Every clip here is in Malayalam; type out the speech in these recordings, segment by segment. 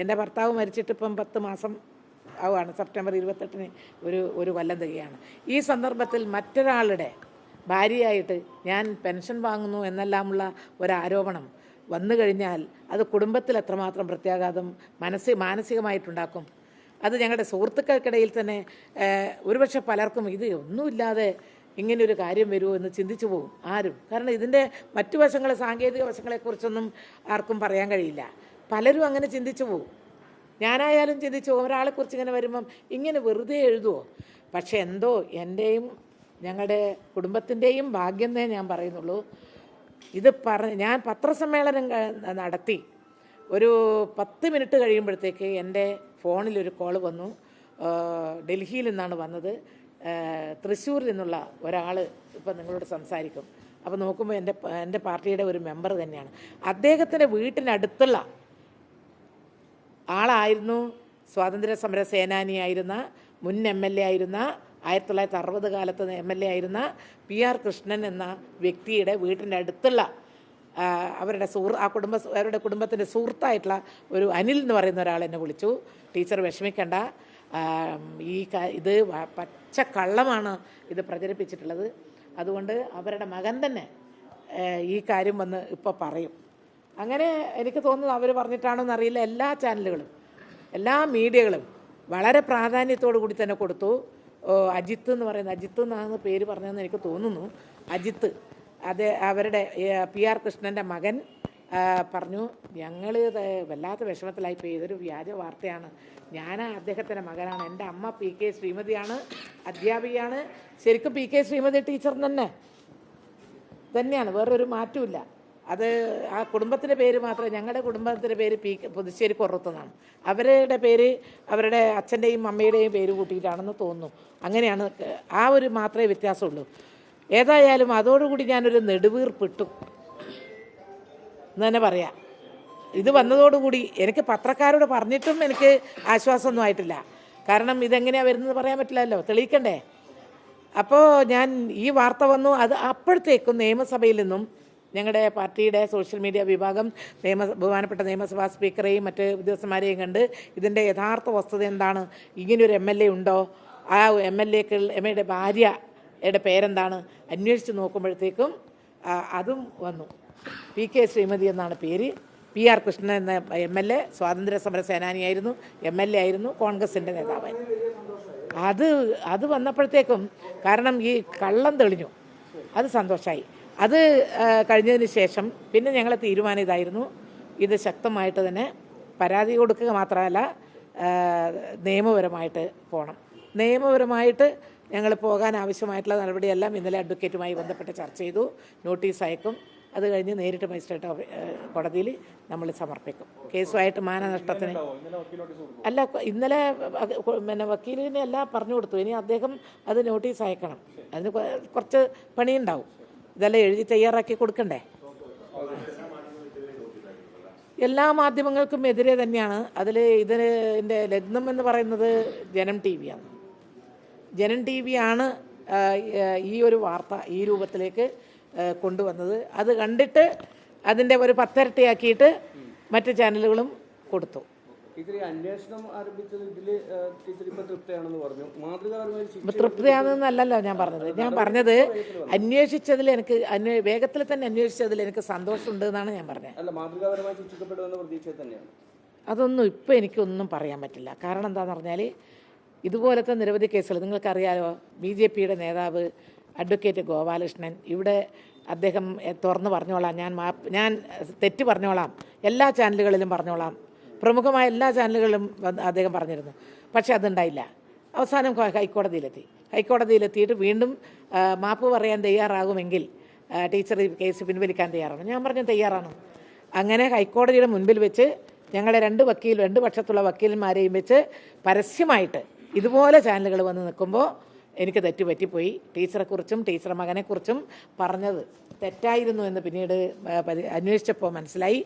എൻ്റെ ഭർത്താവ് മരിച്ചിട്ട് ഇപ്പം 10 മാസം ആവുകയാണ്. സെപ്റ്റംബർ 28-ന് ഒരു കൊല്ലം തികയാണ്. ഈ സന്ദർഭത്തിൽ മറ്റൊരാളുടെ ഭാര്യയായിട്ട് ഞാൻ പെൻഷൻ വാങ്ങുന്നു എന്നെല്ലാമുള്ള ഒരാരോപണം വന്നു കഴിഞ്ഞാൽ അത് കുടുംബത്തിൽ എത്രമാത്രം പ്രത്യാഘാതം മാനസികമായിട്ടുണ്ടാക്കും. അത് ഞങ്ങളുടെ സുഹൃത്തുക്കൾക്കിടയിൽ തന്നെ ഒരുപക്ഷെ പലർക്കും ഇത് ഒന്നുമില്ലാതെ ഇങ്ങനൊരു കാര്യം വരുമോ എന്ന് ചിന്തിച്ചു പോകും ആരും. കാരണം ഇതിൻ്റെ മറ്റു വശങ്ങളെ, സാങ്കേതിക വശങ്ങളെക്കുറിച്ചൊന്നും ആർക്കും പറയാൻ കഴിയില്ല. പലരും അങ്ങനെ ചിന്തിച്ചു പോകും. ഞാനായാലും ചിന്തിച്ചു പോകും, ഒരാളെക്കുറിച്ച് ഇങ്ങനെ വരുമ്പം ഇങ്ങനെ വെറുതെ എഴുതുമോ. പക്ഷെ എന്തോ എൻ്റെയും ഞങ്ങളുടെ കുടുംബത്തിൻ്റെയും ഭാഗ്യമേ ഞാൻ പറയുന്നുള്ളൂ. ഇത് ഞാൻ പത്രസമ്മേളനം നടത്തി ഒരു 10 മിനിറ്റ് കഴിയുമ്പോഴത്തേക്ക് എൻ്റെ ഫോണിലൊരു കോൾ വന്നു. ഡൽഹിയിൽ നിന്നാണ് വന്നത്. തൃശ്ശൂരിൽ നിന്നുള്ള ഒരാൾ ഇപ്പം നിങ്ങളോട് സംസാരിക്കും. അപ്പോൾ നോക്കുമ്പോൾ എൻ്റെ പാർട്ടിയുടെ ഒരു മെമ്പർ തന്നെയാണ്. അദ്ദേഹത്തിൻ്റെ വീട്ടിനടുത്തുള്ള ആളായിരുന്നു. സ്വാതന്ത്ര്യ സമര സേനാനിയായിരുന്ന, മുൻ MLA ആയിരുന്ന, 1960 കാലത്ത് MLA ആയിരുന്ന PR കൃഷ്ണൻ എന്ന വ്യക്തിയുടെ വീട്ടിൻ്റെ അടുത്തുള്ള അവരുടെ കുടുംബത്തിൻ്റെ സുഹൃത്തായിട്ടുള്ള ഒരു അനിൽ എന്ന് പറയുന്ന ഒരാൾ എന്നെ വിളിച്ചു. ടീച്ചർ വിഷമിക്കണ്ട, ഇത് പച്ച കള്ളമാണ് ഇത് പ്രചരിപ്പിച്ചിട്ടുള്ളത്. അതുകൊണ്ട് അവരുടെ മകൻ തന്നെ ഈ കാര്യം വന്ന് ഇപ്പോൾ പറയും. അങ്ങനെ എനിക്ക് തോന്നുന്നു അവർ പറഞ്ഞിട്ടാണോ എന്നറിയില്ല, എല്ലാ ചാനലുകളും, എല്ലാ മീഡിയകളും വളരെ പ്രാധാന്യത്തോടു കൂടി തന്നെ കൊടുത്തു. അജിത്ത് എന്ന് പറയുന്നത്, അജിത്ത് എന്നാണ് പേര് പറഞ്ഞതെന്ന് എനിക്ക് തോന്നുന്നു, അജിത്ത്, അവരുടെ PR കൃഷ്ണൻ്റെ മകൻ പറഞ്ഞു, ഞങ്ങൾ വല്ലാത്ത വിഷമത്തിലായിപ്പോയി, ഇതൊരു വ്യാജ വാർത്തയാണ്, ഞാൻ അദ്ദേഹത്തിൻ്റെ മകനാണ്, എൻ്റെ അമ്മ PK ശ്രീമതിയാണ്, അധ്യാപികയാണ്, ശരിക്കും PK ശ്രീമതി ടീച്ചർ തന്നെയാണ്, വേറൊരു മാറ്റമില്ല. അത് ആ കുടുംബത്തിൻ്റെ പേര് മാത്രമേ, ഞങ്ങളുടെ കുടുംബത്തിൻ്റെ പേര് പുതുശ്ശേരി കൊറത്തുനിന്നാണ്, അവരുടെ പേര് അവരുടെ അച്ഛൻ്റെയും അമ്മയുടെയും പേര് കൂട്ടിയിട്ടാണെന്ന് തോന്നുന്നു. അങ്ങനെയാണ്, ആ ഒരു മാത്രമേ വ്യത്യാസമുള്ളൂ. ഏതായാലും അതോടുകൂടി ഞാനൊരു നെടുവീർപ്പിട്ടു എന്ന് തന്നെ പറയാം. ഇത് വന്നതോടുകൂടി എനിക്ക് പത്രക്കാരോട് പറഞ്ഞിട്ടും എനിക്ക് ആശ്വാസമൊന്നും ആയിട്ടില്ല. കാരണം ഇതെങ്ങനെയാണ് വരുന്നത് പറയാൻ പറ്റില്ലല്ലോ, തെളിയിക്കണ്ടേ. അപ്പോൾ ഞാൻ ഈ വാർത്ത വന്നു, അത് അപ്പോഴത്തേക്കും നിയമസഭയിൽ നിന്നും ഞങ്ങളുടെ പാർട്ടിയുടെ സോഷ്യൽ മീഡിയ വിഭാഗം ബഹുമാനപ്പെട്ട നിയമസഭാ സ്പീക്കറെയും മറ്റ് ഉദ്യോഗസ്ഥന്മാരെയും കണ്ട് ഇതിൻ്റെ യഥാർത്ഥ വസ്തുത എന്താണ്, ഇങ്ങനെയൊരു MLA ഉണ്ടോ, ആ MLAയുടെ ഭാര്യയുടെ പേരെന്താണ് അന്വേഷിച്ച് നോക്കുമ്പോഴത്തേക്കും അതും വന്നു. PK ശ്രീമതി എന്നാണ് പേര്. PR കൃഷ്ണൻ എന്ന MLA സ്വാതന്ത്ര്യ സമര സേനാനിയായിരുന്നു, MLA ആയിരുന്നു, കോൺഗ്രസിൻ്റെ നേതാവായിരുന്നു. അത് വന്നപ്പോഴത്തേക്കും, കാരണം ഈ കള്ളം തെളിഞ്ഞു, അത് സന്തോഷമായി. അത് കഴിഞ്ഞതിന് ശേഷം പിന്നെ ഞങ്ങളെ തീരുമാനം ഇതായിരുന്നു, ഇത് ശക്തമായിട്ട് തന്നെ പരാതി കൊടുക്കുക മാത്രമല്ല നിയമപരമായിട്ട് പോകണം. നിയമപരമായിട്ട് ഞങ്ങൾ പോകാൻ ആവശ്യമായിട്ടുള്ള നടപടിയെല്ലാം ഇന്നലെ അഡ്വക്കേറ്റുമായി ബന്ധപ്പെട്ട് ചർച്ച ചെയ്തു. നോട്ടീസ് അയക്കും. അത് കഴിഞ്ഞ് നേരിട്ട് മജിസ്ട്രേറ്റ് കോടതിയിൽ നമ്മൾ സമർപ്പിക്കും. കേസുമായിട്ട് മാനനഷ്ടത്തിന് അല്ല, ഇന്നലെ വക്കീലിനെ എല്ലാം പറഞ്ഞു കൊടുത്തു. ഇനി അദ്ദേഹം അത് നോട്ടീസ് അയക്കണം. അതിന് കുറച്ച് പണിയുണ്ടാവും. ഇതെല്ലാം എഴുതി തയ്യാറാക്കി കൊടുക്കണ്ടേ. എല്ലാ മാധ്യമങ്ങൾക്കും എതിരെ തന്നെയാണ്. ഇതിൻ്റെ ലഗ്നം എന്ന് പറയുന്നത് ജനം TV ആണ്. ജനം TV ആണ് ഈ ഒരു വാർത്ത ഈ രൂപത്തിലേക്ക് കൊണ്ടുവന്നത്. അത് കണ്ടിട്ട് അതിൻ്റെ ഒരു 10 ഇരട്ടിയാക്കിയിട്ട് മറ്റ് ചാനലുകളും കൊടുത്തു. തൃപ്തിയാണെന്നല്ലല്ലോ ഞാൻ പറഞ്ഞത്. ഞാൻ പറഞ്ഞത് അന്വേഷിച്ചതിൽ എനിക്ക് വേഗത്തിൽ തന്നെ അന്വേഷിച്ചതിൽ എനിക്ക് സന്തോഷമുണ്ട് എന്നാണ് ഞാൻ പറഞ്ഞത്. അതൊന്നും ഇപ്പം എനിക്കൊന്നും പറയാൻ പറ്റില്ല. കാരണം എന്താണെന്ന് പറഞ്ഞാൽ ഇതുപോലത്തെ നിരവധി കേസുകൾ നിങ്ങൾക്കറിയാലോ. BJPയുടെ നേതാവ് അഡ്വക്കേറ്റ് ഗോപാലകൃഷ്ണൻ ഇവിടെ അദ്ദേഹം തുറന്ന് പറഞ്ഞോളാം, ഞാൻ തെറ്റ് പറഞ്ഞോളാം, എല്ലാ ചാനലുകളിലും പറഞ്ഞോളാം, പ്രമുഖമായ എല്ലാ ചാനലുകളിലും അദ്ദേഹം പറഞ്ഞിരുന്നു. പക്ഷെ അതുണ്ടായില്ല. അവസാനം ഹൈക്കോടതിയിലെത്തിയിട്ട് വീണ്ടും മാപ്പ് പറയാൻ തയ്യാറാകുമെങ്കിൽ ടീച്ചർ ഈ കേസ് പിൻവലിക്കാൻ തയ്യാറാണ്. ഞാൻ പറഞ്ഞു തയ്യാറാണ്. അങ്ങനെ ഹൈക്കോടതിയുടെ മുൻപിൽ വെച്ച് ഞങ്ങളുടെ രണ്ട് പക്ഷത്തുള്ള വക്കീലന്മാരെയും വെച്ച് പരസ്യമായിട്ട് ഇതുപോലെ ചാനലുകൾ വന്ന് നിൽക്കുമ്പോൾ എനിക്ക് തെറ്റുപറ്റിപ്പോയി. ടീച്ചറെക്കുറിച്ചും ടീച്ചറുടെ മകനെക്കുറിച്ചും പറഞ്ഞത് തെറ്റായിരുന്നു എന്ന് പിന്നീട് അന്വേഷിച്ചപ്പോൾ മനസ്സിലായി.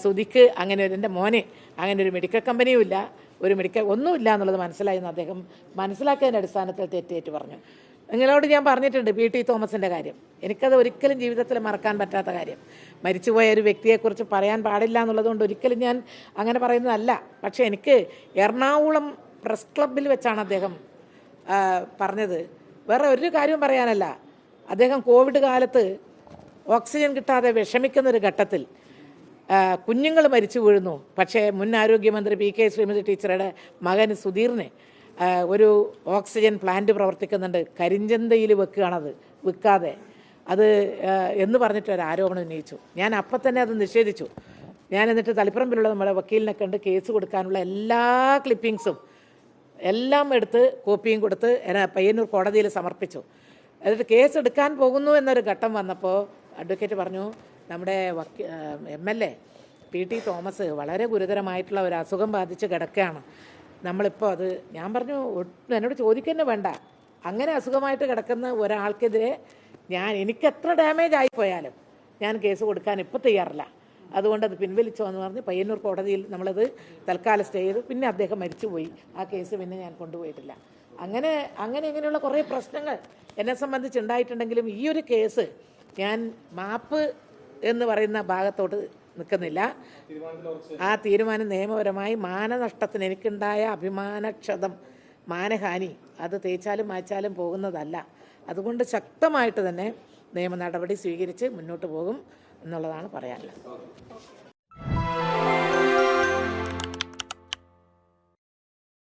സുധിക്ക് അങ്ങനെ എൻ്റെ മോനെ അങ്ങനെ ഒരു മെഡിക്കൽ കമ്പനിയും ഇല്ല, ഒരു മെഡിക്കൽ ഒന്നുമില്ല എന്നുള്ളത് മനസ്സിലായി എന്ന് അദ്ദേഹം മനസ്സിലാക്കിയതിൻ്റെ അടിസ്ഥാനത്തിൽ തെറ്റേറ്റ് പറഞ്ഞു. നിങ്ങളോട് ഞാൻ പറഞ്ഞിട്ടുണ്ട് പി ടി തോമസിൻ്റെ കാര്യം. എനിക്കത് ഒരിക്കലും ജീവിതത്തിൽ മറക്കാൻ പറ്റാത്ത കാര്യം. മരിച്ചുപോയ ഒരു വ്യക്തിയെക്കുറിച്ച് പറയാൻ പാടില്ല എന്നുള്ളതുകൊണ്ട് ഒരിക്കലും ഞാൻ അങ്ങനെ പറയുന്നതല്ല. പക്ഷേ എനിക്ക് എറണാകുളം പ്രസ് ക്ലബ്ബിൽ വെച്ചാണ് അദ്ദേഹം പറഞ്ഞത്. വേറെ ഒരു കാര്യവും പറയാനല്ല. അദ്ദേഹം കോവിഡ് കാലത്ത് ഓക്സിജൻ കിട്ടാതെ വിഷമിക്കുന്നൊരു ഘട്ടത്തിൽ കുഞ്ഞുങ്ങൾ മരിച്ചു വീഴുന്നു. പക്ഷേ മുൻ ആരോഗ്യമന്ത്രി പി.കെ. ശ്രീമതി ടീച്ചറുടെ മകൻ സുധീറിന് ഒരു ഓക്സിജൻ പ്ലാന്റ് പ്രവർത്തിക്കുന്നുണ്ട്, കരിഞ്ചന്തയിൽ വെക്കുകയാണത് വിൽക്കാതെ, അത് എന്ന് പറഞ്ഞിട്ടൊരു ആരോപണം ഉന്നയിച്ചു. ഞാൻ അപ്പം തന്നെ അത് നിഷേധിച്ചു. ഞാൻ എന്നിട്ട് തളിപ്പറമ്പിലുള്ള നമ്മുടെ വക്കീലിനെ കണ്ട് കേസ് കൊടുക്കാനുള്ള എല്ലാ ക്ലിപ്പിങ്സും എല്ലാം എടുത്ത് കോപ്പിയും കൊടുത്ത് പയ്യന്നൂർ കോടതിയിൽ സമർപ്പിച്ചു. എന്നിട്ട് കേസ് എടുക്കാൻ പോകുന്നു എന്നൊരു ഘട്ടം വന്നപ്പോൾ അഡ്വക്കേറ്റ് പറഞ്ഞു, നമ്മുടെ MLA പി ടി തോമസ് വളരെ ഗുരുതരമായിട്ടുള്ള ഒരു അസുഖം ബാധിച്ച് കിടക്കുകയാണ്, നമ്മളിപ്പോൾ അത്. ഞാൻ പറഞ്ഞു, എന്നോട് ചോദിക്കുക വേണ്ട, അങ്ങനെ അസുഖമായിട്ട് കിടക്കുന്ന ഒരാൾക്കെതിരെ എനിക്ക് എത്ര ഡാമേജ് ആയിപ്പോയാലും ഞാൻ കേസ് കൊടുക്കാൻ ഇപ്പോൾ തയ്യാറില്ല, അതുകൊണ്ട് അത് പിൻവലിച്ചോ എന്ന് പറഞ്ഞ് പയ്യന്നൂർ കോടതിയിൽ നമ്മളത് തൽക്കാലം സ്റ്റേ ചെയ്തു. പിന്നെ അദ്ദേഹം മരിച്ചുപോയി. ആ കേസ് പിന്നെ ഞാൻ കൊണ്ടുപോയിട്ടില്ല. അങ്ങനെ ഇങ്ങനെയുള്ള കുറേ പ്രശ്നങ്ങൾ എന്നെ സംബന്ധിച്ചുണ്ടായിട്ടുണ്ടെങ്കിലും ഈ ഒരു കേസ് ഞാൻ മാപ്പ് എന്ന് പറയുന്ന ഭാഗത്തോട്ട് നിൽക്കുന്നില്ല. ആ തീരുമാനം നിയമപരമായി മാനനഷ്ടത്തിന് എനിക്കുണ്ടായ അഭിമാനക്ഷതം, മാനഹാനി അത് തേച്ചാലും മായ്ച്ചാലും പോകുന്നതല്ല. അതുകൊണ്ട് ശക്തമായിട്ട് തന്നെ നിയമ നടപടി സ്വീകരിച്ച് മുന്നോട്ട് പോകും എന്നുള്ളതാണ് പറയാനുള്ളത്.